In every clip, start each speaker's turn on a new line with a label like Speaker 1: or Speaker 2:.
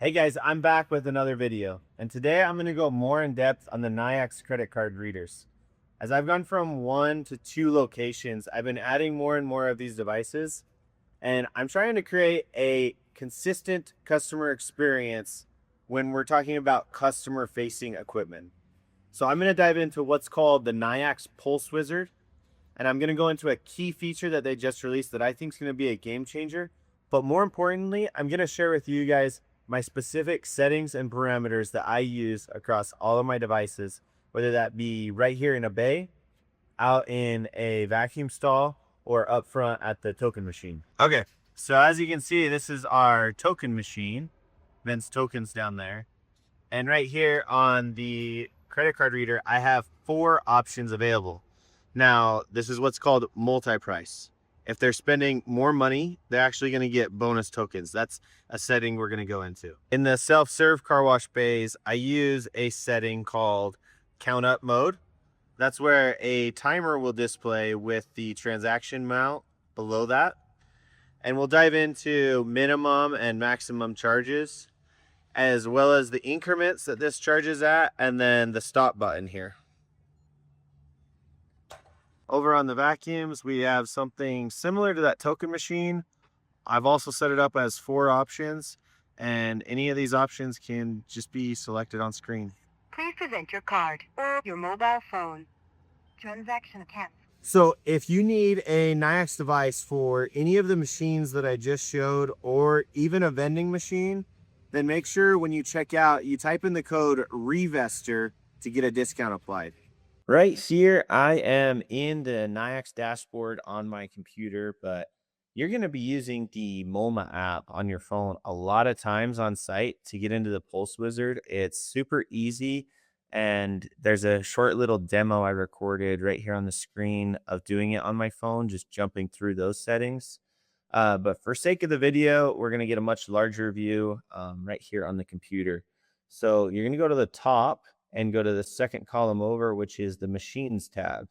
Speaker 1: Hey guys, I'm back with another video, and today I'm going to go more in depth on the Nayax credit card readers. As I've gone from 1 to 2 locations, I've been adding more and more of these devices, and I'm trying to create a consistent customer experience when we're talking about customer facing equipment. So I'm going to dive into what's called the Nayax Pulse Wizard, and I'm going to go into a key feature that they just released that I think is going to be a game changer. But more importantly, I'm going to share with you guys my specific settings and parameters that I use across all of my devices, whether that be right here in a bay, out in a vacuum stall, or up front at the token machine. Okay, so as you can see, this is our token machine. Vince tokens down there. And right here on the credit card reader, I have 4 options available. Now, this is what's called multi-price. If they're spending more money, they're actually going to get bonus tokens. That's a setting we're going to go into. In the self-serve car wash bays, I use a setting called count up mode. That's where a timer will display with the transaction amount below that. And we'll dive into minimum and maximum charges, as well as the increments that this charges at, and then the stop button here. Over on the vacuums, we have something similar to that token machine. I've also set it up as 4 options, and any of these options can just be selected on screen.
Speaker 2: Please present your card or your mobile phone. Transaction canceled.
Speaker 1: So if you need a Nayax device for any of the machines that I just showed, or even a vending machine, then make sure when you check out, you type in the code REVESTER to get a discount applied. Right here, I am in the Nayax dashboard on my computer, but you're going to be using the MoMA app on your phone a lot of times on site to get into the Pulse Wizard. It's super easy, and there's a short little demo I recorded right here on the screen of doing it on my phone, just jumping through those settings. But for sake of the video, we're going to get a much larger view right here on the computer. So you're going to go to the top and go to the second column over, which is the Machines tab.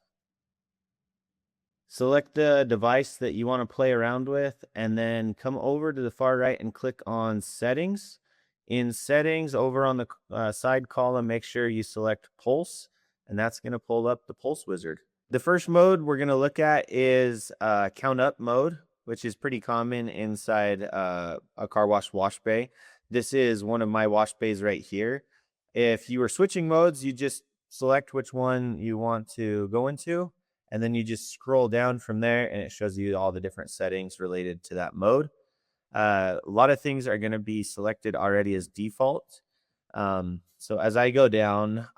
Speaker 1: Select the device that you want to play around with, and then come over to the far right and click on Settings. In Settings, over on the side column, make sure you select Pulse, and that's going to pull up the Pulse Wizard. The first mode we're going to look at is Count Up mode, which is pretty common inside a car wash bay. This is one of my wash bays right here. If you are switching modes, you just select which one you want to go into, and then you just scroll down from there, and it shows you all the different settings related to that mode. A lot of things are going to be selected already as default. So as I go down,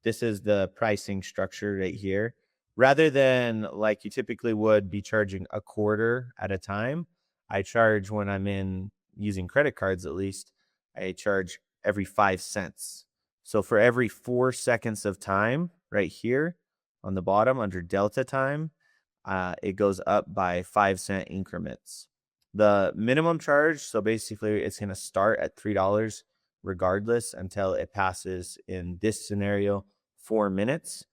Speaker 1: this is the pricing structure right here. Rather than like you typically would be charging a quarter at a time, I charge, when I'm in using credit cards at least, I charge every 5 cents. So for every 4 seconds of time right here on the bottom under Delta time, it goes up by 5-cent increments. The minimum charge, so basically it's going to start at $3 regardless until it passes, in this scenario, 4 minutes,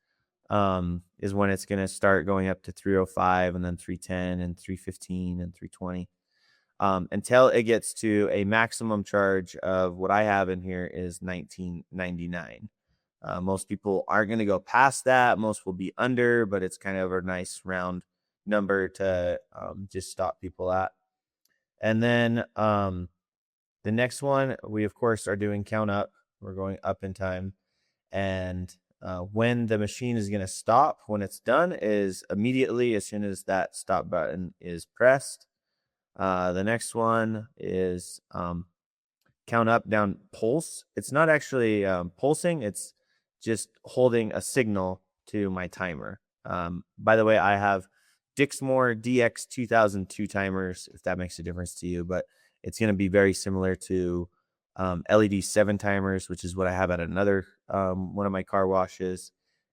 Speaker 1: is when it's going to start going up to $3.05 and then $3.10 and $3.15 and $3.20. Until it gets to a maximum charge of what I have in here is $19.99. Most people aren't going to go past that. Most will be under, but it's kind of a nice round number to just stop people at. And then the next one, we of course are doing count up. We're going up in time. And when the machine is going to stop, when it's done, is immediately as soon as that stop button is pressed. The next one is count up down pulse. It's not actually pulsing. It's just holding a signal to my timer. By the way, I have Dixmoor DX 2002 timers, if that makes a difference to you, but it's going to be very similar to LED 7 timers, which is what I have at another one of my car washes,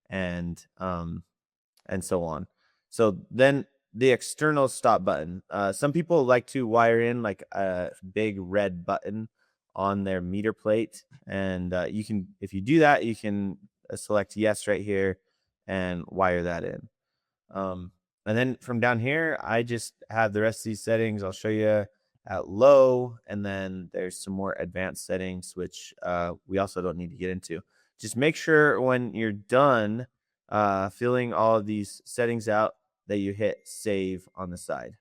Speaker 1: and so on. So then the external stop button. Some people like to wire in like a big red button on their meter plate, and you can, if you do that, you can select yes right here and wire that in. And then from down here, I just have the rest of these settings. I'll show you at low, and then there's some more advanced settings, which we also don't need to get into. Just make sure when you're done filling all of these settings out that you hit save on the side.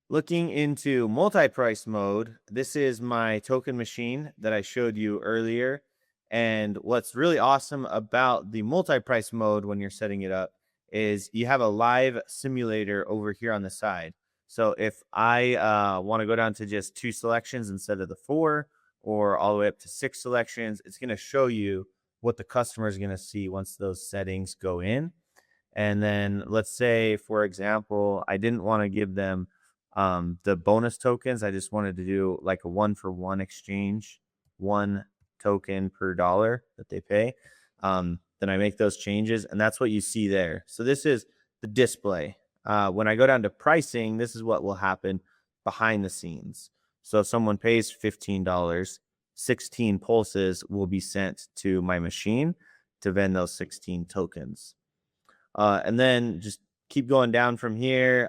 Speaker 1: Looking into multi-price mode, this is my token machine that I showed you earlier. And what's really awesome about the multi-price mode when you're setting it up is you have a live simulator over here on the side. So if I want to go down to just 2 selections instead of the 4, or all the way up to 6 selections, it's going to show you what the customer is going to see once those settings go in. And then let's say, for example, I didn't want to give them the bonus tokens. I just wanted to do like a 1-for-1 exchange, 1 token per dollar that they pay. Then I make those changes, and that's what you see there. So this is the display. When I go down to pricing, this is what will happen behind the scenes. So if someone pays $15, 16 pulses will be sent to my machine to vend those 16 tokens. And then just keep going down from here.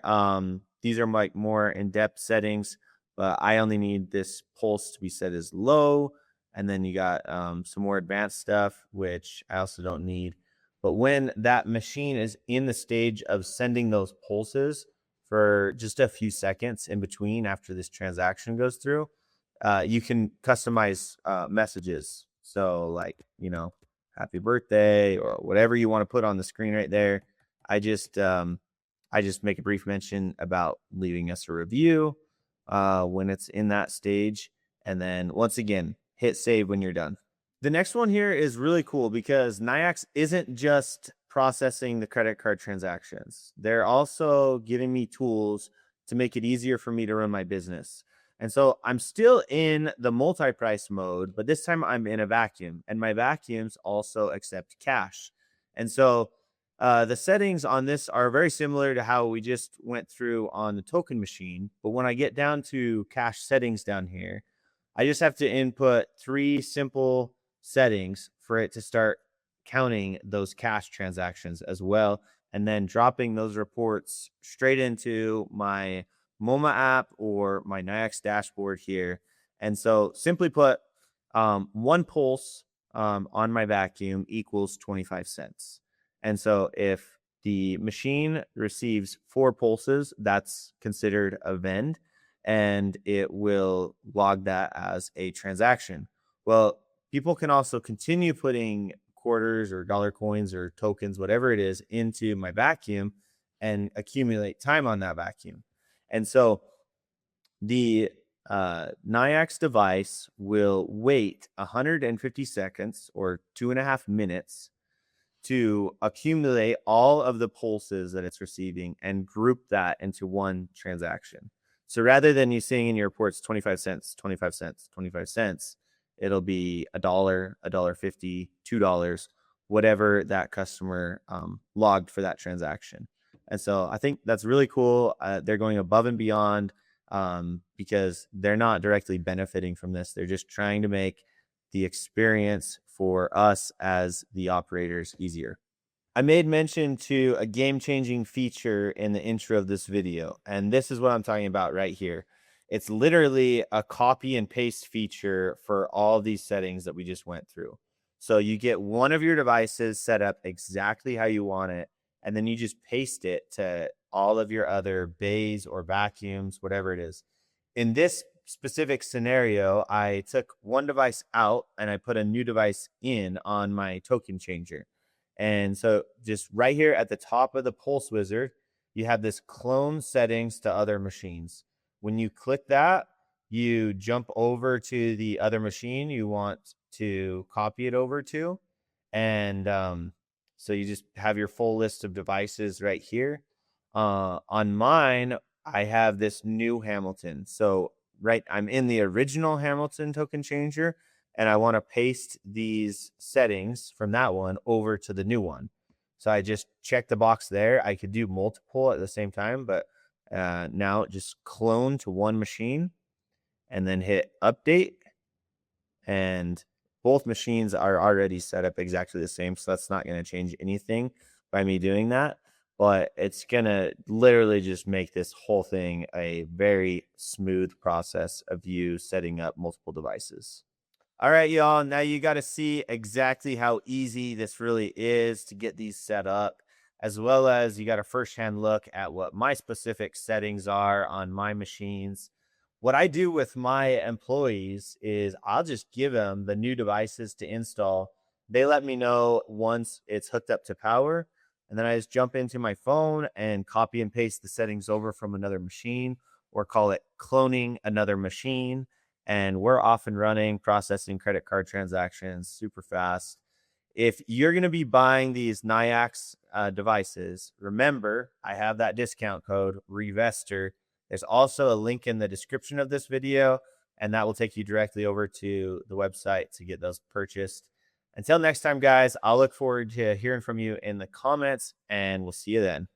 Speaker 1: These are like more in-depth settings, but I only need this pulse to be set as low. And then you got some more advanced stuff, which I also don't need. But when that machine is in the stage of sending those pulses for just a few seconds in between after this transaction goes through, you can customize messages. So like, happy birthday or whatever you want to put on the screen right there. I just make a brief mention about leaving us a review when it's in that stage. And then once again, hit save when you're done. The next one here is really cool because Nayax isn't just processing the credit card transactions. They're also giving me tools to make it easier for me to run my business. And so I'm still in the multi-price mode, but this time I'm in a vacuum, and my vacuums also accept cash. And so the settings on this are very similar to how we just went through on the token machine. But when I get down to cash settings down here, I just have to input 3 simple settings for it to start counting those cash transactions as well, and then dropping those reports straight into my MoMA app or my Nayax dashboard here. And so simply put, 1 pulse on my vacuum equals 25 cents. And so if the machine receives 4 pulses, that's considered a vend, and it will log that as a transaction. Well, people can also continue putting quarters or dollar coins or tokens, whatever it is, into my vacuum and accumulate time on that vacuum. And so the Nayax device will wait 150 seconds or 2.5 minutes to accumulate all of the pulses that it's receiving and group that into one transaction. So rather than you seeing in your reports 25 cents, 25 cents, 25 cents, it'll be $1, $1.50, $2, whatever that customer logged for that transaction. And so I think that's really cool. They're going above and beyond because they're not directly benefiting from this. They're just trying to make the experience for us as the operators easier. I made mention to a game-changing feature in the intro of this video, and this is what I'm talking about right here. It's literally a copy and paste feature for all these settings that we just went through. So you get one of your devices set up exactly how you want it, and then you just paste it to all of your other bays or vacuums, whatever it is. In this specific scenario, I took one device out and I put a new device in on my token changer. And so just right here at the top of the Pulse Wizard, you have this clone settings to other machines. When you click that, you jump over to the other machine you want to copy it over to. And so you just have your full list of devices right here. On mine, I have this new Hamilton. So I'm in the original Hamilton token changer, and I want to paste these settings from that one over to the new one. So I just check the box there. I could do multiple at the same time, but now just clone to one machine and then hit update. And both machines are already set up exactly the same, so that's not going to change anything by me doing that. but it's gonna literally just make this whole thing a very smooth process of you setting up multiple devices. All right, y'all. Now you got to see exactly how easy this really is to get these set up, as well as you got a firsthand look at what my specific settings are on my machines. What I do with my employees is I'll just give them the new devices to install. They let me know once it's hooked up to power, and then I just jump into my phone and copy and paste the settings over from another machine, or call it cloning another machine, and we're off and running, processing credit card transactions super fast. If you're going to be buying these Nayax devices, remember I have that discount code REVESTER. There's also a link in the description of this video, and that will take you directly over to the website to get those purchased. Until next time, guys, I'll look forward to hearing from you in the comments, and we'll see you then.